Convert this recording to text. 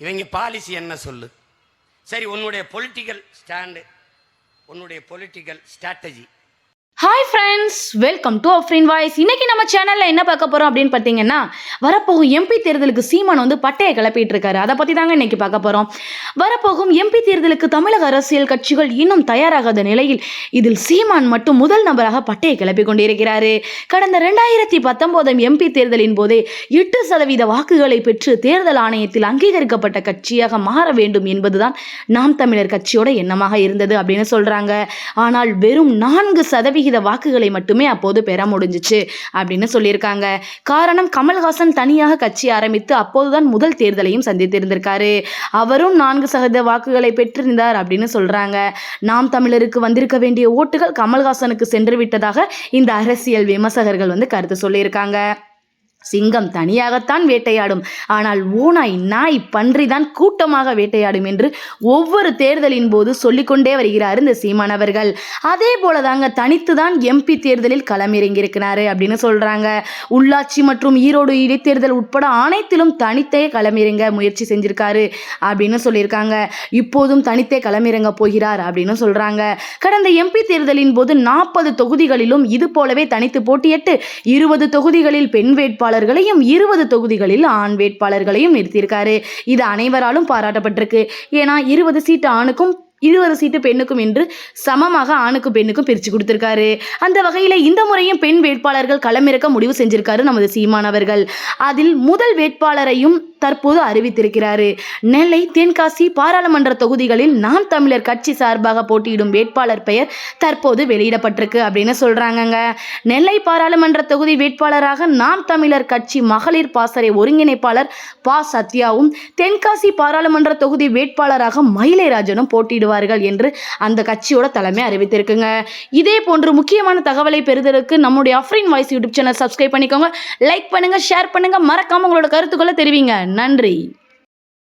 இவங்க பாலிசி என்ன சொல்லு? சரி, உன்னுடைய பொலிட்டிக்கல் ஸ்டாண்டு, உன்னுடைய political strategy. Hi friends, welcome to Afrin voice. இன்னைக்கு நம்ம சேனலில் என்ன பார்க்க போகிறோம் அப்படின்னு பார்த்தீங்கன்னா, வரப்போகும் எம்பி தேர்தலுக்கு சீமான் பட்டையை கிளப்பிட்டு இருக்காரு. அதை பற்றி தாங்க இன்னைக்கு பார்க்க போகிறோம். வரப்போகும் எம்பி தேர்தலுக்கு தமிழக அரசியல் கட்சிகள் இன்னும் தயாராகாத நிலையில் இதில் சீமான் மட்டும் முதல் நபராக பட்டையை கிளப்பி கொண்டிருக்கிறாரு. கடந்த 2019 எம்பி தேர்தலின் போதே 8% வாக்குகளை பெற்று தேர்தல் ஆணையத்தில் அங்கீகரிக்கப்பட்ட கட்சியாக மாற வேண்டும் என்பதுதான் நாம் தமிழர் கட்சியோட எண்ணமாக இருந்தது அப்படின்னு சொல்றாங்க. ஆனால் வெறும் 4% வாக்குகளை மட்டுமே அப்போது பெற முடிஞ்சிச்சு அப்படின்னு சொல்லியிருக்காங்க. காரணம், கமல்ஹாசன் தனியாக கட்சி ஆரம்பித்து அப்போதுதான் முதல் தேர்தலையும் சந்தித்திருந்திருக்காரு. அவரும் 4% வாக்குகளை பெற்றிருந்தார் அப்படின்னு சொல்றாங்க. நாம் தமிழருக்கு வந்திருக்க வேண்டிய ஓட்டுகள் கமல்ஹாசனுக்கு சென்று விட்டதாக இந்த அரசியல் விமர்சகர்கள் கருத்து சொல்லியிருக்காங்க. சிங்கம் தனியாகத்தான் வேட்டையாடும், ஆனால் ஓநாய், நாய், பன்றி தான் கூட்டமாக வேட்டையாடும் என்று ஒவ்வொரு தேர்தலின் போது சொல்லிக்கொண்டே வருகிறார் இந்த சீமான் அவர்கள். அதே போலதாங்க தனித்து தான் எம்பி தேர்தலில் களமிறங்கியிருக்கிறாரு அப்படின்னு சொல்றாங்க. உள்ளாட்சி மற்றும் ஈரோடு இடைத்தேர்தல் உட்பட அனைத்திலும் தனித்தே களமிறங்க முயற்சி செஞ்சிருக்காரு அப்படின்னு சொல்லியிருக்காங்க. இப்போதும் தனித்தே களமிறங்க போகிறார் அப்படின்னு சொல்றாங்க. கடந்த எம்பி தேர்தலின் போது 40 தொகுதிகளிலும் இது போலவே தனித்து போட்டியிட்டு 20 தொகுதிகளில் பெண் வேட்பாளர் 20 தொகுதிகளில் ஆண் வேட்பாளர்களையும் நிறுத்தியிருக்காரு. இது அனைவராலும் பாராட்டப்பட்டிருக்கு. ஏன்னா 20 சீட்டு ஆணுக்கும் 20 சீட்டு பெண்ணுக்கும் என்று சமமாக ஆணுக்கும் பெண்ணுக்கும் பிரித்து கொடுத்திருக்காரு. அந்த வகையில் இந்த முறையும் பெண் வேட்பாளர்கள் களமிறக்க முடிவு செஞ்சிருக்காரு நமது சீமான் அவர்கள். அதில் முதல் வேட்பாளரையும் தற்போது அறிவித்திருக்கிறாரு. நெல்லை, தென்காசி பாராளுமன்ற தொகுதிகளில் நாம் தமிழர் கட்சி சார்பாக போட்டியிடும் வேட்பாளர் பெயர் தற்போது வெளியிடப்பட்டிருக்கு அப்படின்னு சொல்றாங்க. நெல்லை பாராளுமன்ற தொகுதி வேட்பாளராக நாம் தமிழர் கட்சி மகளிர் பாசறை ஒருங்கிணைப்பாளர் பா சத்யாவும், தென்காசி பாராளுமன்ற தொகுதி வேட்பாளராக மயிலைராஜனும் போட்டியிடுவார் என்று அந்த கட்சியோட தலைமை அறிவித்திருக்குங்க. இதே போன்று முக்கியமான தகவலை பெறுவதற்கு நம்முடைய Afrin voice YouTube channel subscribe பண்ணிக்கோங்க. லைக் பண்ணுங்க, ஷேர் பண்ணுங்க, மறக்காம உங்களோட கருத்துக்களை தெரிவிங்க. நன்றி.